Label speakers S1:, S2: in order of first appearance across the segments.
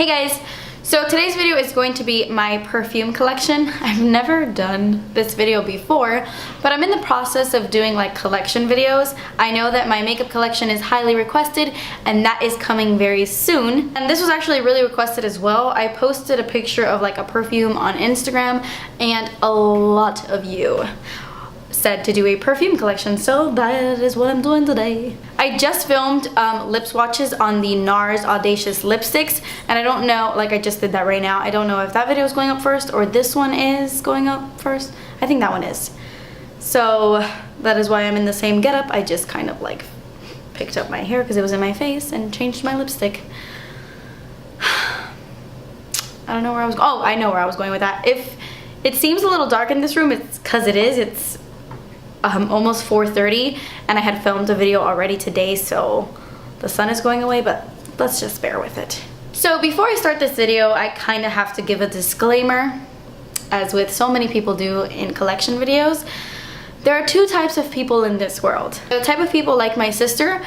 S1: Hey guys, so today's video is going to be my perfume collection. I've never done this video before, but I'm in the process of doing like collection videos. I know that my makeup collection is highly requested and that is coming very soon. And this was actually really requested as well. I posted a picture of like a perfume on Instagram and a lot of you said to do a perfume collection, so that is what I'm doing today. I just filmed lip swatches on the NARS Audacious lipsticks, and I don't know, like I just did that right now. I don't know if that video is going up first or this one is going up first. I think that one is. So that is why I'm in the same getup. I just kind of like picked up my hair because it was in my face and changed my lipstick. I don't know where I was going. Oh, I know where I was going with that. If it seems a little dark in this room, it's because it is. It's almost 4:30 and I had filmed a video already today, so the sun is going away, but let's just bear with it. So before I start this video, I kind of have to give a disclaimer, as with so many people do in collection videos. There are two types of people in this world. The type of people like my sister,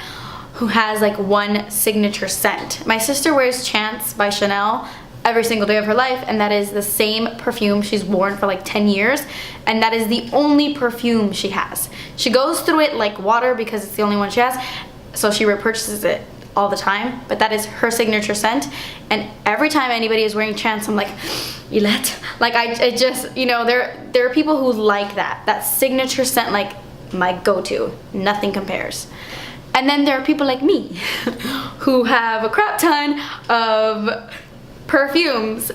S1: who has like one signature scent. My sister wears Chance by Chanel every single day of her life, and that is the same perfume she's worn for like 10 years, and that is the only perfume she has. She goes through it like water because it's the only one she has, so she repurchases it all the time, but that is her signature scent. And every time anybody is wearing Chance, I'm like, Yolette, like I just, you know, there are people who like that signature scent, like my go-to. Nothing compares. And then there are people like me who have a crap ton of perfumes.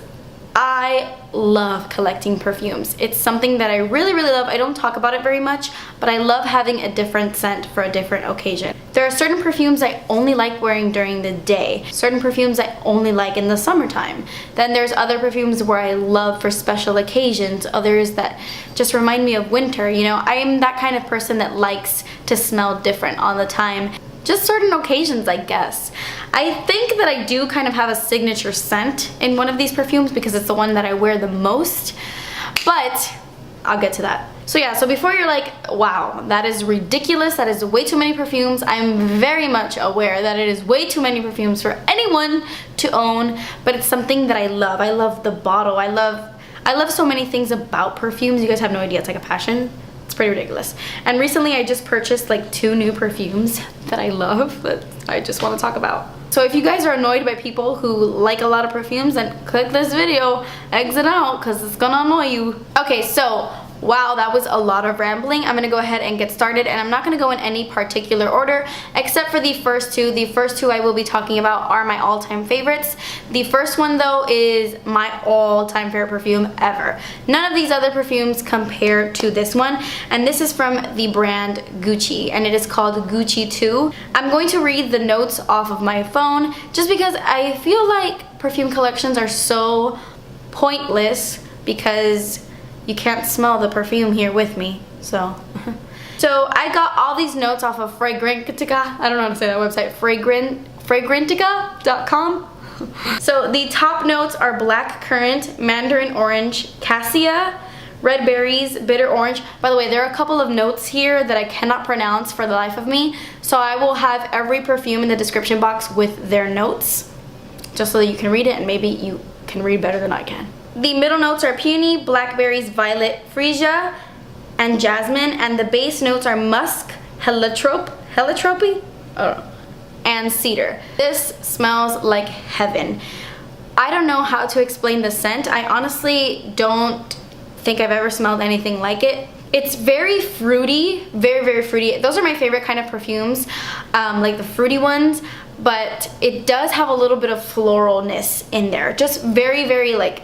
S1: I love collecting perfumes. It's something that I really love. I don't talk about it very much, but I love having a different scent for a different occasion. There are certain perfumes I only like wearing during the day, certain perfumes I only like in the summertime. Then there's other perfumes where I love for special occasions, others that just remind me of winter. You know, I am that kind of person that likes to smell different all the time. Just certain occasions, I guess. I think that I do kind of have a signature scent in one of these perfumes because it's the one that I wear the most, but I'll get to that. So yeah, so before you're like, wow, that is ridiculous, that is way too many perfumes, I'm very much aware that it is way too many perfumes for anyone to own, but it's something that I love. I love the bottle. I love so many things about perfumes. You guys have no idea. It's like a passion. It's pretty ridiculous. And recently I just purchased like 2 new perfumes that I love that I just want to talk about. So if you guys are annoyed by people who like a lot of perfumes, then click this video, exit out, because it's gonna annoy you. Okay, so wow, that was a lot of rambling. I'm gonna go ahead and get started, and I'm not gonna go in any particular order except for the first two. The first two I will be talking about are my all-time favorites. The first one though is my all-time favorite perfume ever. None of these other perfumes compare to this one, and this is from the brand Gucci, and it is called Gucci 2. I'm going to read the notes off of my phone just because I feel like perfume collections are so pointless because you can't smell the perfume here with me, so. So I got all these notes off of Fragrantica. I don't know how to say that website. Fragrantica.com. So the top notes are black currant, mandarin orange, cassia, red berries, bitter orange. By the way, there are a couple of notes here that I cannot pronounce for the life of me, so I will have every perfume in the description box with their notes, just so that you can read it and maybe you can read better than I can. The middle notes are peony, blackberries, violet, freesia, and jasmine, and the base notes are musk, heliotrope, and cedar. This smells like heaven. I don't know how to explain the scent. I honestly don't think I've ever smelled anything like it. It's very fruity, very fruity. Those are my favorite kind of perfumes, like the fruity ones, but it does have a little bit of floralness in there. Just very like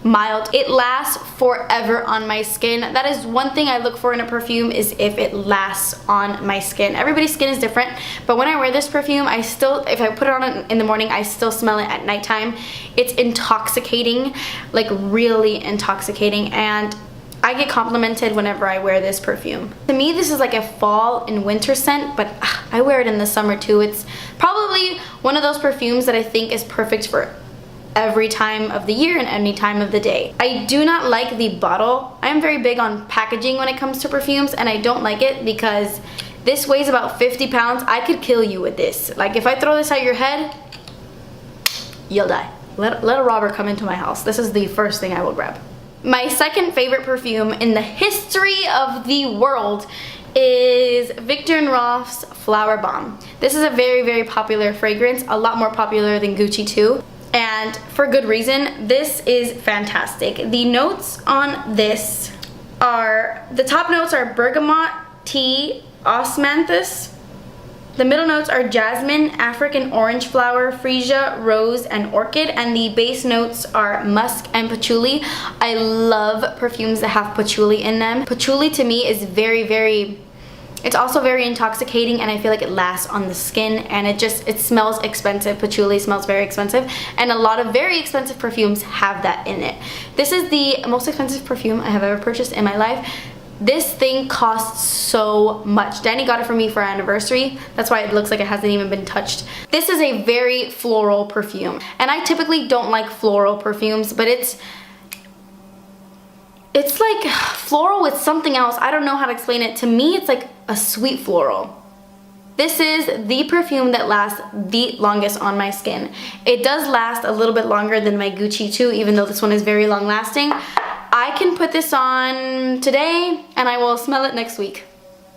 S1: mild. It lasts forever on my skin. That is one thing I look for in a perfume, is if it lasts on my skin. Everybody's skin is different, but when I wear this perfume, I still, if I put it on in the morning, I still smell it at nighttime. It's intoxicating, like really intoxicating, and I get complimented whenever I wear this perfume. To me, this is like a fall and winter scent, but I wear it in the summer too. It's probably one of those perfumes that I think is perfect for every time of the year and any time of the day. I do not like the bottle. I am very big on packaging when it comes to perfumes, and I don't like it because this weighs about 50 pounds. I could kill you with this. Like if I throw this at your head, you'll die. let a robber come into my house. This is the first thing I will grab. My second favorite perfume in the history of the world is Viktor & Rolf's Flower Bomb. This is a very, very popular fragrance, a lot more popular than Gucci too, and for good reason. This is fantastic. The notes on this are, the top notes are bergamot, tea, osmanthus. The middle notes are jasmine, African orange flower, freesia, rose, and orchid, and the base notes are musk and patchouli. I love perfumes that have patchouli in them. Patchouli to me is very, it's also very intoxicating, and I feel like it lasts on the skin, and it smells expensive. Patchouli smells very expensive, and a lot of very expensive perfumes have that in it. This is the most expensive perfume I have ever purchased in my life. This thing costs so much. Danny got it for me for our anniversary. That's why it looks like it hasn't even been touched. This is a very floral perfume, and I typically don't like floral perfumes, but it's like floral with something else. I don't know how to explain it. To me, it's like a sweet floral. This is the perfume that lasts the longest on my skin. It does last a little bit longer than my Gucci too, even though this one is very long lasting. I can put this on today and I will smell it next week.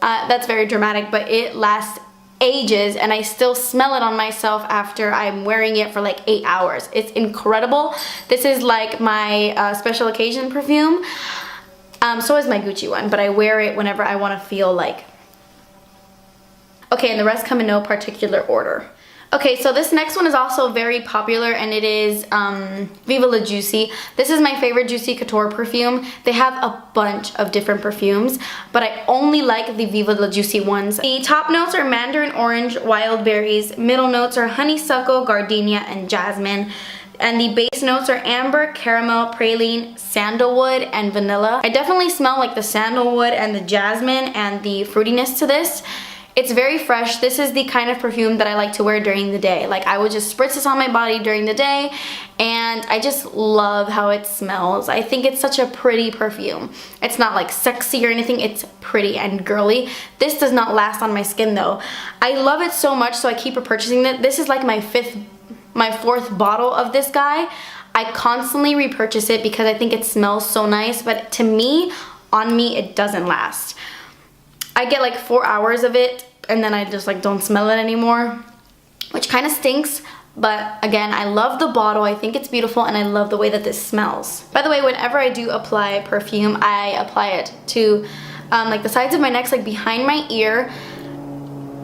S1: That's very dramatic, but it lasts ages, and I still smell it on myself after I'm wearing it for like 8 hours. It's incredible. This is like my special occasion perfume. So is my Gucci one, but I wear it whenever I want to feel like. Okay, and the rest come in no particular order. Okay, so this next one is also very popular, and it is Viva La Juicy. This is my favorite Juicy Couture perfume. They have a bunch of different perfumes, but I only like the Viva La Juicy ones. The top notes are mandarin orange, wild berries. Middle notes are honeysuckle, gardenia, and jasmine. And the base notes are amber, caramel, praline, sandalwood, and vanilla. I definitely smell like the sandalwood and the jasmine and the fruitiness to this. It's very fresh. This is the kind of perfume that I like to wear during the day. Like, I would just spritz this on my body during the day, and I just love how it smells. I think it's such a pretty perfume. It's not like sexy or anything. It's pretty and girly. This does not last on my skin though. I love it so much, so I keep repurchasing it. This is like my fourth bottle of this guy. I constantly repurchase it because I think it smells so nice, but to me, on me, it doesn't last. I get like 4 hours of it, and then I just like don't smell it anymore, which kind of stinks. But again, I love the bottle. I think it's beautiful, and I love the way that this smells. By the way, whenever I do apply perfume, I apply it to like the sides of my neck, like behind my ear,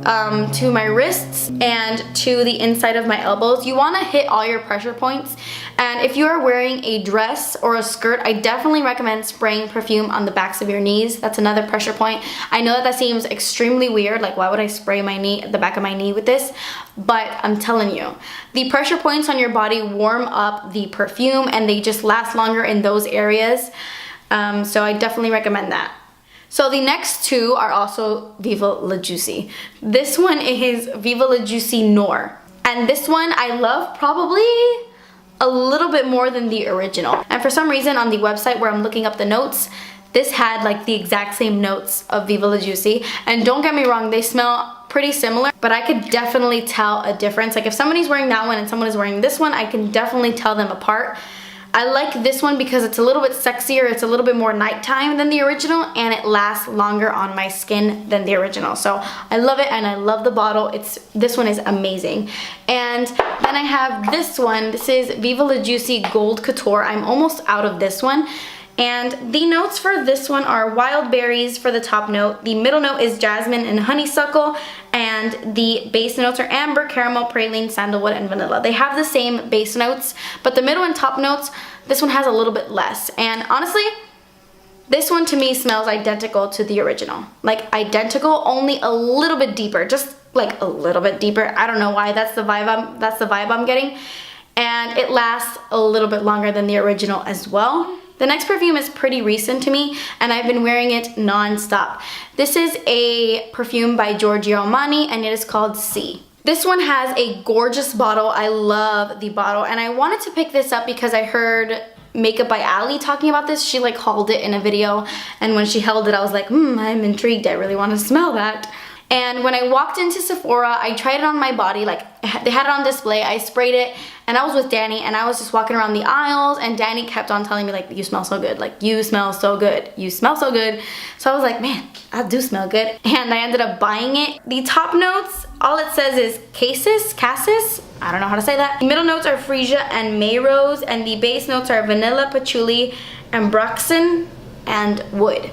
S1: to my wrists, and to the inside of my elbows. You want to hit all your pressure points, and if you are wearing a dress or a skirt, I definitely recommend spraying perfume on the backs of your knees. That's another pressure point. I know that seems extremely weird, like why would I spray my knee, the back of my knee with this, but I'm telling you, the pressure points on your body warm up the perfume, and they just last longer in those areas. So I definitely recommend that. So the next two are also Viva La Juicy. This one is Viva La Juicy Noir. And this one I love probably a little bit more than the original. And for some reason on the website where I'm looking up the notes, this had like the exact same notes of Viva La Juicy. And don't get me wrong, they smell pretty similar, but I could definitely tell a difference. Like if somebody's wearing that one and someone is wearing this one, I can definitely tell them apart. I like this one because it's a little bit sexier, it's a little bit more nighttime than the original, and it lasts longer on my skin than the original. So I love it, and I love the bottle. This one is amazing. And then I have this one. This is Viva La Juicy Gold Couture. I'm almost out of this one. And the notes for this one are wild berries for the top note. The middle note is jasmine and honeysuckle, and the base notes are amber, caramel, praline, sandalwood, and vanilla. They have the same base notes, but the middle and top notes, this one has a little bit less. And honestly, this one to me smells identical to the original. Like identical, only a little bit deeper, just like a little bit deeper. I don't know why, that's the vibe I'm getting. And it lasts a little bit longer than the original as well. The next perfume is pretty recent to me, and I've been wearing it non-stop. This is a perfume by Giorgio Armani, and it is called C. This one has a gorgeous bottle. I love the bottle, and I wanted to pick this up because I heard Makeup by Ali talking about this. She like hauled it in a video, and when she held it, I was like, I'm intrigued. I really want to smell that. And when I walked into Sephora, I tried it on my body, like they had it on display, I sprayed it, and I was with Danny, and I was just walking around the aisles, and Danny kept on telling me like, you smell so good, like you smell so good, you smell so good. So I was like, man, I do smell good, and I ended up buying it. The top notes, all it says is cassis, I don't know how to say that. The middle notes are freesia and May Rose, and the base notes are vanilla, patchouli, ambroxan, and wood.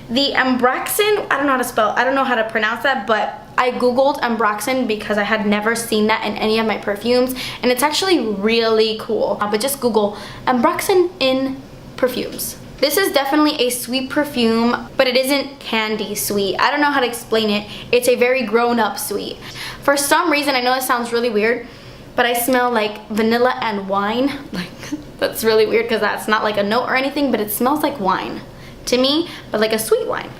S1: The ambroxan, I don't know how to spell, I don't know how to pronounce that, but I googled ambroxan because I had never seen that in any of my perfumes, and it's actually really cool. But just Google ambroxan in perfumes. This is definitely a sweet perfume, but it isn't candy sweet. I don't know how to explain it. It's a very grown-up sweet. For some reason, I know this sounds really weird, but I smell like vanilla and wine. Like, that's really weird because that's not like a note or anything, but it smells like wine to me, but like a sweet wine.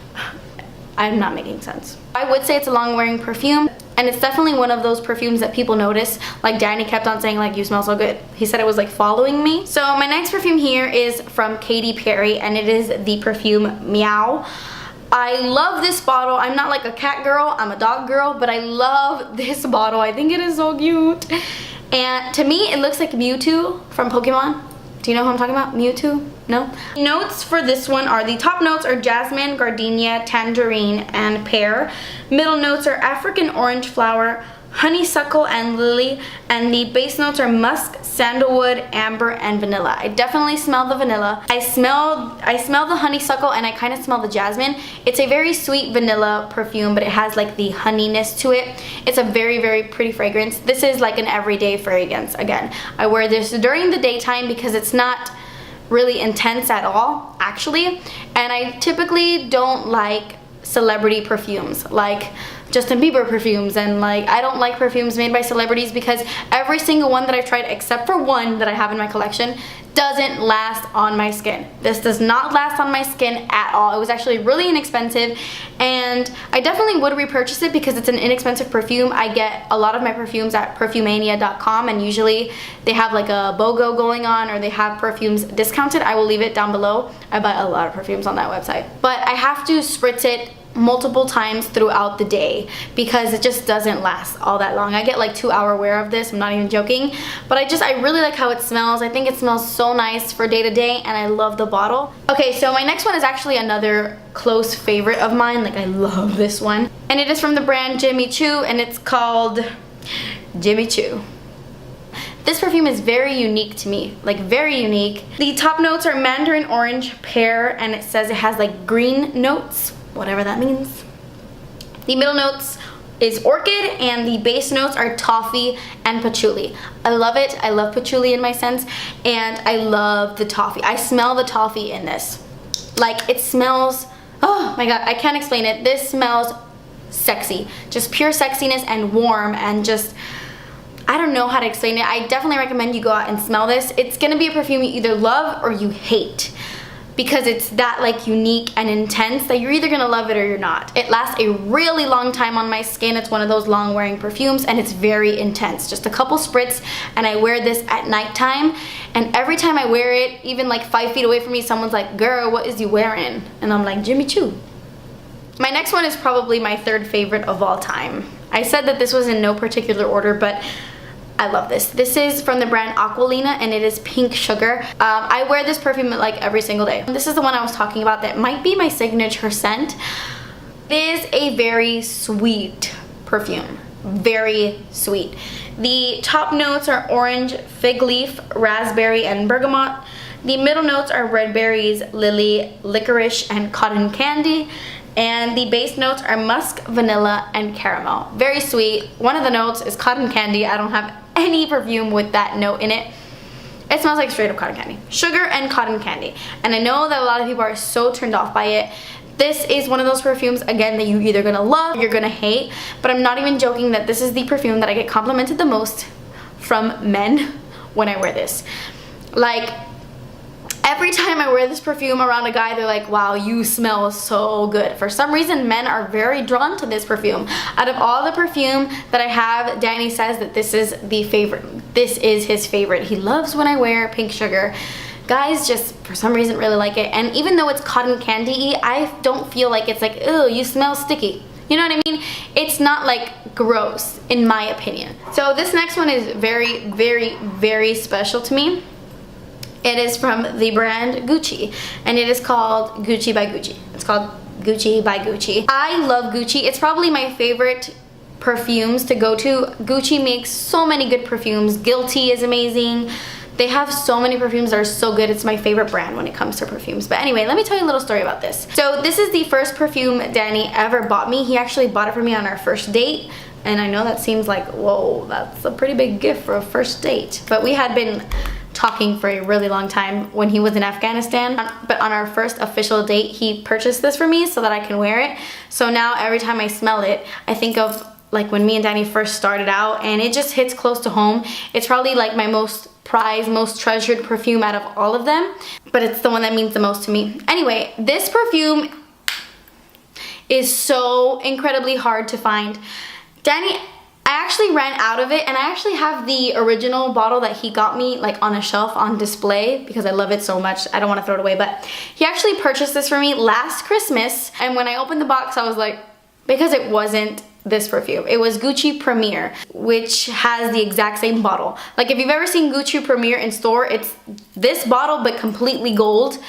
S1: I'm not making sense. I would say it's a long-wearing perfume, and it's definitely one of those perfumes that people notice. Like Danny kept on saying like, you smell so good. He said it was like following me. So my next perfume here is from Katy Perry, and it is the perfume Meow. I love this bottle. I'm not like a cat girl, I'm a dog girl, but I love this bottle. I think it is so cute. And to me, it looks like Mewtwo from Pokemon. Do you know who I'm talking about? Mewtwo? No? Notes for this one are, the top notes are jasmine, gardenia, tangerine, and pear. Middle notes are African orange flower, honeysuckle, and lily. And the base notes are musk, sandalwood, amber, and vanilla. I definitely smell the vanilla. I smell the honeysuckle, and I kind of smell the jasmine. It's a very sweet vanilla perfume, but it has like the honeyness to it. It's a very, very pretty fragrance. This is like an everyday fragrance. Again, I wear this during the daytime because it's not really intense at all, actually. And I typically don't like celebrity perfumes, like Justin Bieber perfumes, and like I don't like perfumes made by celebrities because every single one that I've tried, except for one that I have in my collection, doesn't last on my skin. This does not last on my skin at all. It was actually really inexpensive, and I definitely would repurchase it because it's an inexpensive perfume. I get a lot of my perfumes at perfumania.com, and usually they have like a BOGO going on, or they have perfumes discounted. I will leave it down below. I buy a lot of perfumes on that website, but I have to spritz it multiple times throughout the day because it just doesn't last all that long. I get like 2-hour wear of this, I'm not even joking, but I really like how it smells. I think it smells so nice for day to day, and I love the bottle. Okay, so my next one is actually another close favorite of mine. Like, I love this one, and it is from the brand Jimmy Choo, and it's called Jimmy Choo. This perfume is very unique to me, like very unique. The top notes are mandarin orange, pear, and it says it has like green notes, whatever that means. The middle notes is orchid, and the base notes are toffee and patchouli. I love it. I love patchouli in my scents, and I love the toffee. I smell the toffee in this. Like, it smells, oh my god, I can't explain it. This smells sexy, just pure sexiness and warm, and just, I don't know how to explain it. I definitely recommend you go out and smell this. It's gonna be a perfume you either love or you hate, because it's that like unique and intense that you're either gonna love it or you're not. It lasts a really long time on my skin. It's one of those long wearing perfumes, and it's very intense. Just a couple spritz, and I wear this at nighttime, and every time I wear it, even like 5 feet away from me, someone's like, girl, what is you wearing? And I'm like, Jimmy Choo. My next one is probably my third favorite of all time. I said that this was in no particular order, but I love this. This is from the brand Aqualina, and it is pink sugar. I wear this perfume like every single day. This is the one I was talking about that might be my signature scent. It is a very sweet perfume, very sweet. The top notes are orange, fig leaf, raspberry, and bergamot. The middle notes are red berries, lily, licorice, and cotton candy. And the base notes are musk, vanilla, and caramel. Very sweet. One of the notes is cotton candy. I don't have any perfume with that note in it. It smells like straight up cotton candy. Sugar and cotton candy. And I know that a lot of people are so turned off by it. This is one of those perfumes, again, that you're either gonna love or you're gonna hate. But I'm not even joking that this is the perfume that I get complimented the most from men when I wear this. Like, every time I wear this perfume around a guy, they're like, wow, you smell so good. For some reason, men are very drawn to this perfume. Out of all the perfume that I have, Danny says that this is the favorite. This is his favorite. He loves when I wear pink sugar. Guys just, for some reason, really like it. And even though it's cotton candy-y, I don't feel like it's like, ew, you smell sticky. You know what I mean? It's not like gross, in my opinion. So this next one is very, very, very special to me. It is from the brand Gucci, and it is called Gucci by Gucci. It's called Gucci by Gucci. I love Gucci. It's probably my favorite perfumes to go to. Gucci makes so many good perfumes. Guilty is amazing. They have so many perfumes that are so good. It's my favorite brand when it comes to perfumes. But anyway, let me tell you a little story about this. So this is the first perfume Danny ever bought me. He actually bought it for me on our first date. And I know that seems like, whoa, that's a pretty big gift for a first date. But we had been talking for a really long time when he was in Afghanistan. But on our first official date, he purchased this for me so that I can wear it. So now every time I smell it, I think of like when me and Danny first started out, and it just hits close to home. It's probably like my most prized, most treasured perfume out of all of them, but it's the one that means the most to me. Anyway, this perfume is so incredibly hard to find. Danny, I actually ran out of it, and I actually have the original bottle that he got me like on a shelf on display because I love it so much. I don't want to throw it away, but he actually purchased this for me last Christmas, and when I opened the box, I was like, because it wasn't this perfume. It was Gucci Premier, which has the exact same bottle. Like if you've ever seen Gucci Premier in store, it's this bottle but completely gold.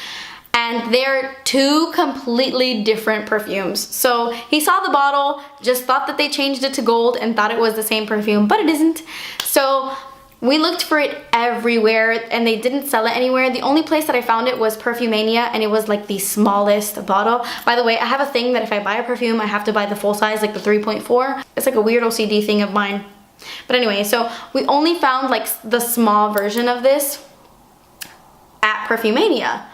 S1: And they're two completely different perfumes. So he saw the bottle, just thought that they changed it to gold and thought it was the same perfume, but it isn't. So we looked for it everywhere and they didn't sell it anywhere. The only place that I found it was Perfumania, and it was like the smallest bottle. By the way, I have a thing that if I buy a perfume, I have to buy the full size, like the 3.4. It's like a weird OCD thing of mine. But anyway, so we only found like the small version of this at Perfumania,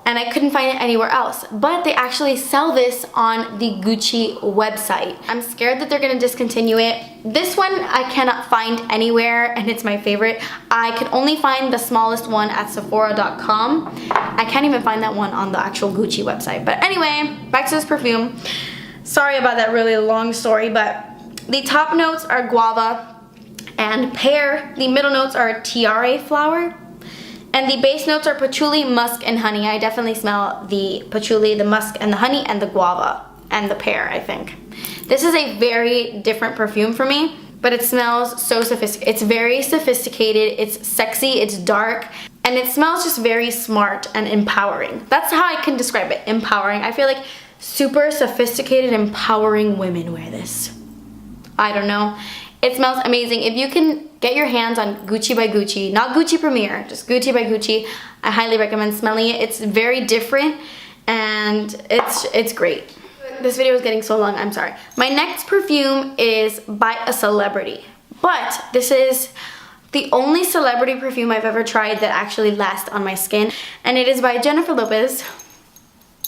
S1: and I couldn't find it anywhere else. But they actually sell this on the Gucci website. I'm scared that they're gonna discontinue it. This one I cannot find anywhere, and it's my favorite. I can only find the smallest one at Sephora.com. I can't even find that one on the actual Gucci website. But anyway, back to this perfume. Sorry about that really long story, but the top notes are guava and pear. The middle notes are tiare flower. And the base notes are patchouli, musk, and honey. I definitely smell the patchouli, the musk, and the honey, and the guava, and the pear, I think. This is a very different perfume for me, but it smells so sophisticated. It's very sophisticated, it's sexy, it's dark, and it smells just very smart and empowering. That's how I can describe it, empowering. I feel like super sophisticated, empowering women wear this. I don't know. It smells amazing. If you can get your hands on Gucci by Gucci, not Gucci Premier, just Gucci by Gucci, I highly recommend smelling it. It's very different and it's great. This video is getting so long, I'm sorry. My next perfume is by a celebrity, but this is the only celebrity perfume I've ever tried that actually lasts on my skin, and it is by Jennifer Lopez,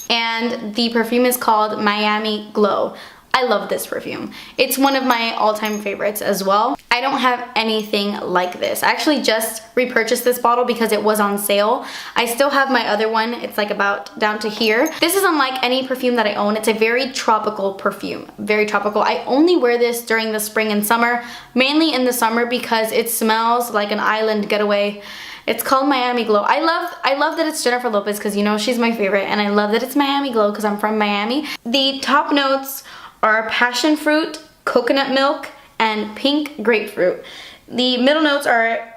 S1: and the perfume is called Miami Glow. I love this perfume. It's one of my all-time favorites as well. I don't have anything like this. I actually just repurchased this bottle because it was on sale. I still have my other one. It's like about down to here. This is unlike any perfume that I own. It's a very tropical perfume, very tropical. I only wear this during the spring and summer, mainly in the summer because it smells like an island getaway. It's called Miami Glow. I love that it's Jennifer Lopez because you know she's my favorite, and I love that it's Miami Glow because I'm from Miami. The top notes are passion fruit, coconut milk, and pink grapefruit. The middle notes are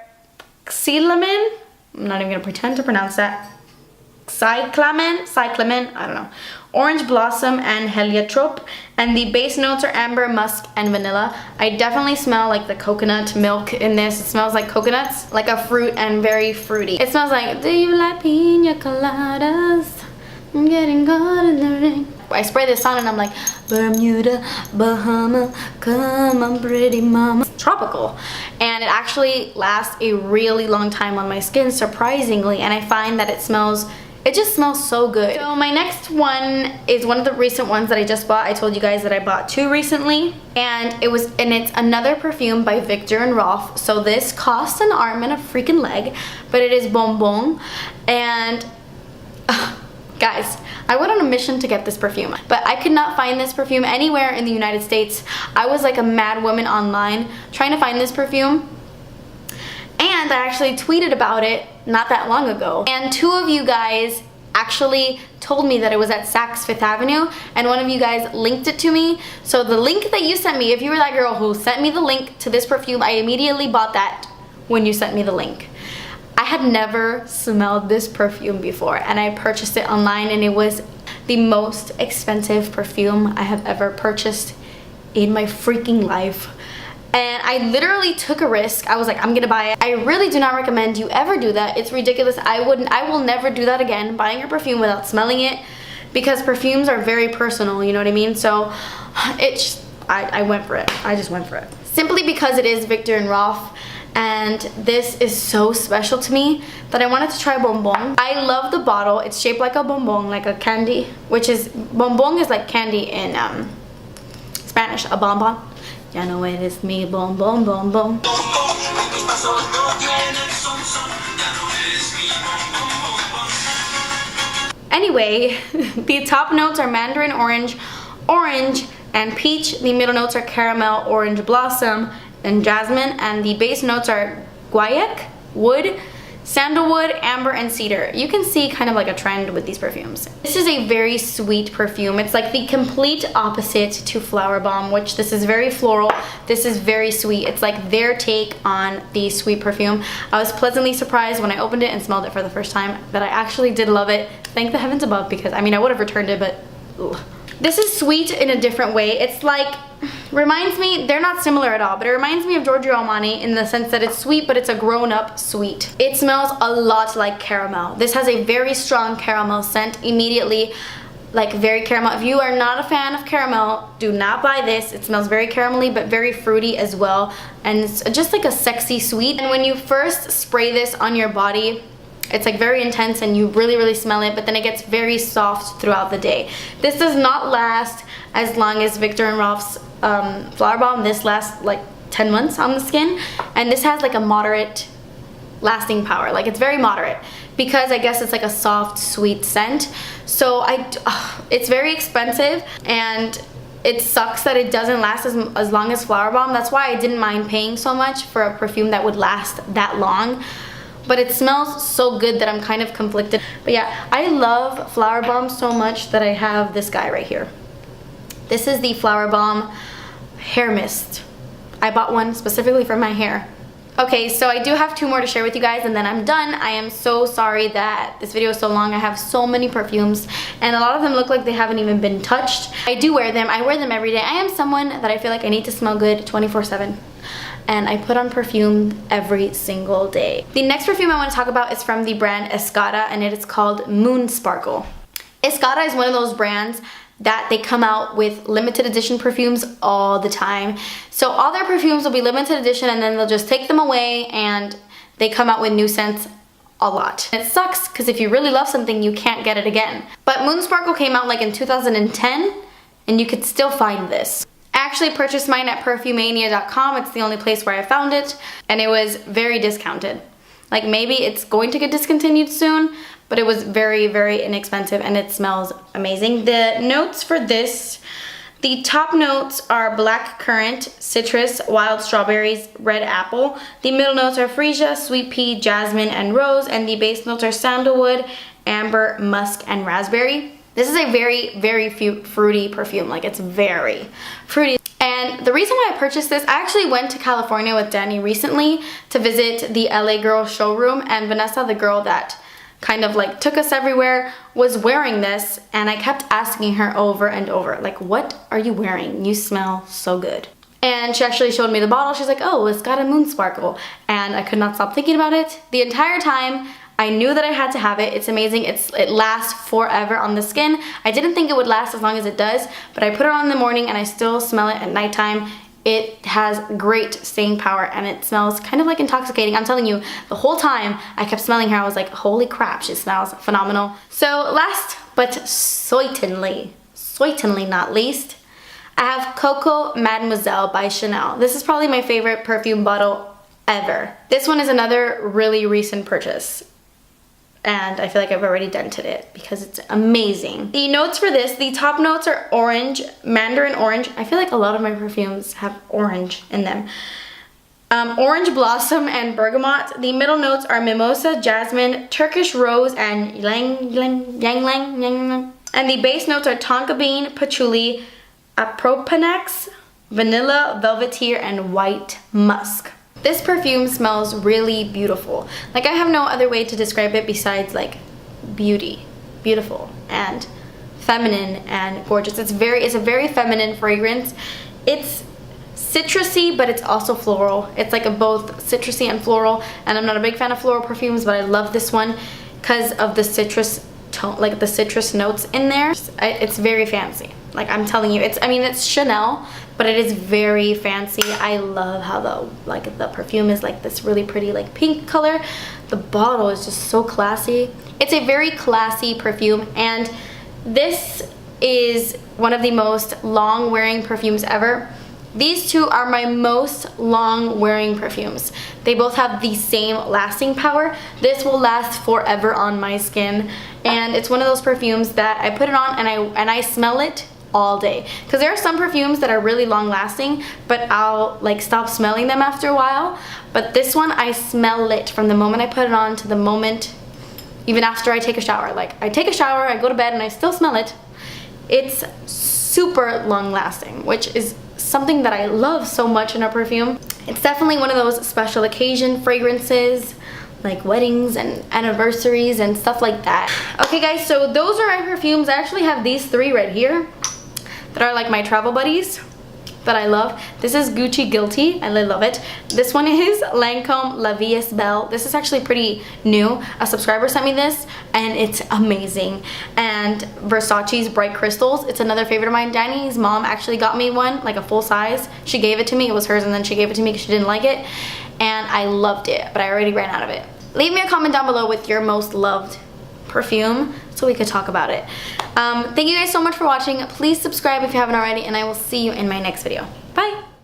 S1: xylamen, I'm not even gonna pretend to pronounce that, cyclamen, I don't know, orange blossom, and heliotrope. And the base notes are amber, musk, and vanilla. I definitely smell like the coconut milk in this. It smells like coconuts, like a fruit, and very fruity. It smells like, do you like pina coladas? I'm getting caught in the ring. I spray this on and I'm like, Bermuda, Bahama, come on pretty mama. It's tropical, and it actually lasts a really long time on my skin, surprisingly, and I find that it just smells so good. So my next one is one of the recent ones that I just bought. I told you guys that I bought two recently, and it's another perfume by Viktor and Rolf. So this costs an arm and a freaking leg, but it is Bonbon, and guys, I went on a mission to get this perfume, but I could not find this perfume anywhere in the United States. I was like a mad woman online trying to find this perfume, and I actually tweeted about it not that long ago, and two of you guys actually told me that it was at Saks Fifth Avenue, and one of you guys linked it to me. So the link that you sent me, if you were that girl who sent me the link to this perfume, I immediately bought that when you sent me the link. I had never smelled this perfume before, and I purchased it online, and it was the most expensive perfume I have ever purchased in my freaking life. And I literally took a risk. I was like, I'm gonna buy it. I really do not recommend you ever do that. It's ridiculous. I will never do that again, buying a perfume without smelling it, because perfumes are very personal, you know what I mean? So I went for it. I just went for it. Simply because it is Viktor and Rolf, and this is so special to me that I wanted to try bonbon. I love the bottle. It's shaped like a bonbon, like a candy, which is, bonbon is like candy in Spanish, a bonbon. Ya no eres mi bonbon, bonbon. Anyway, the top notes are mandarin orange, orange, and peach. The middle notes are caramel, orange blossom, and jasmine, and the base notes are guaiac, wood, sandalwood, amber, and cedar. You can see kind of like a trend with these perfumes. This is a very sweet perfume. It's like the complete opposite to Flower Bomb, which this is very floral. This is very sweet. It's like their take on the sweet perfume. I was pleasantly surprised when I opened it and smelled it for the first time that I actually did love it. Thank the heavens above, because I mean, I would have returned it, but ugh. This is sweet in a different way. It's like, reminds me, they're not similar at all, but it reminds me of Giorgio Armani in the sense that it's sweet, but it's a grown-up sweet. It smells a lot like caramel. This has a very strong caramel scent immediately, like very caramel. If you are not a fan of caramel, do not buy this. It smells very caramelly, but very fruity as well, and it's just like a sexy sweet. And when you first spray this on your body, it's like very intense and you really smell it, but then it gets very soft throughout the day. This does not last as long as Viktor and Rolf's Flower Bomb. This lasts like 10 months on the skin, and this has like a moderate lasting power. Like, it's very moderate because I guess it's like a soft sweet scent. So it's very expensive, and it sucks that it doesn't last as long as Flower Bomb. That's why I didn't mind paying so much for a perfume that would last that long. But it smells so good that I'm kind of conflicted. But yeah, I love Flower Bomb so much that I have this guy right here. This is the Flower Bomb Hair Mist. I bought one specifically for my hair. Okay, so I do have 2 more to share with you guys, and then I'm done. I am so sorry that this video is so long. I have so many perfumes, and a lot of them look like they haven't even been touched. I do wear them. I wear them every day. I am someone that I feel like I need to smell good 24/7. And I put on perfume every single day. The next perfume I want to talk about is from the brand Escada, and it is called Moon Sparkle. Escada is one of those brands that they come out with limited edition perfumes all the time. So all their perfumes will be limited edition, and then they'll just take them away, and they come out with new scents a lot. It sucks because if you really love something, you can't get it again. But Moon Sparkle came out like in 2010, and you could still find this. I actually purchased mine at perfumania.com. It's the only place where I found it, and it was very discounted. Like, maybe it's going to get discontinued soon, but it was very inexpensive, and it smells amazing. The notes for this, the top notes are black currant, citrus, wild strawberries, red apple. The middle notes are freesia, sweet pea, jasmine, and rose, and the base notes are sandalwood, amber, musk, and raspberry. This is a very fruity perfume. Like, it's very fruity. And the reason why I purchased this, I actually went to California with Danny recently to visit the LA Girl showroom, and Vanessa, the girl that kind of like took us everywhere, was wearing this, and I kept asking her over and over, like, what are you wearing? You smell so good. And she actually showed me the bottle. She's like, oh, it's got a Moon Sparkle. And I could not stop thinking about it the entire time. I knew that I had to have it. It's amazing. It lasts forever on the skin. I didn't think it would last as long as it does, but I put it on in the morning and I still smell it at nighttime. It has great staying power, and it smells kind of like intoxicating. I'm telling you, the whole time I kept smelling her, I was like, holy crap, she smells phenomenal. So last but certainly not least, I have Coco Mademoiselle by Chanel. This is probably my favorite perfume bottle ever. This one is another really recent purchase, and I feel like I've already dented it because it's amazing. The notes for this, the top notes are orange, mandarin orange. I feel like a lot of my perfumes have orange in them. The middle notes are citrus, sweet pea, jasmine, and rose, and the base notes are sandalwood, amber, musk, and raspberry. This is a very fruity perfume. Like, it's very Orange blossom and bergamot. The middle notes are mimosa, jasmine, Turkish rose, and ylang ylang. And the base notes are tonka bean, patchouli, apropanax, vanilla, velveteer, and white musk. This perfume smells really beautiful. Like, I have no other way to describe it besides like beautiful and feminine and gorgeous. It's a very feminine fragrance. It's citrusy, but it's also floral. It's like both citrusy and floral, and I'm not a big fan of floral perfumes, but I love this one because of the citrus tone, like the citrus notes in there. It's very fancy. Like, I'm telling you, it's Chanel, but it is very fancy. I love how the perfume is like this really pretty like pink color. The bottle is just so classy. It's a very classy perfume, and this is one of the most long wearing perfumes ever. These two are my most long wearing perfumes. They both have the same lasting power. This will last forever on my skin, and it's one of those perfumes that I put it on and I smell it all day. Because there are some perfumes that are really long lasting, but I'll like stop smelling them after a while. But this one, I smell it from the moment I put it on to the moment, even after I take a shower. Like, I take a shower, I go to bed, and I still smell it. It's super long lasting, which is something that I love so much in a perfume. It's definitely one of those special occasion fragrances, like weddings and anniversaries and stuff like that. Okay guys, so those are my perfumes. I actually have these three right here that are like my travel buddies that I love. This is Gucci Guilty, I love it. This one is Lancome La Vie Est Belle. This is actually pretty new. A subscriber sent me this and it's amazing. And Versace's Bright Crystals, it's another favorite of mine. Danny's mom actually got me one, like a full size. She gave it to me, it was hers, and then she gave it to me because she didn't like it. And I loved it, but I already ran out of it. Leave me a comment down below with your most loved perfume so we could talk about it. Thank you guys so much for watching. Please subscribe if you haven't already, and I will see you in my next video. Bye!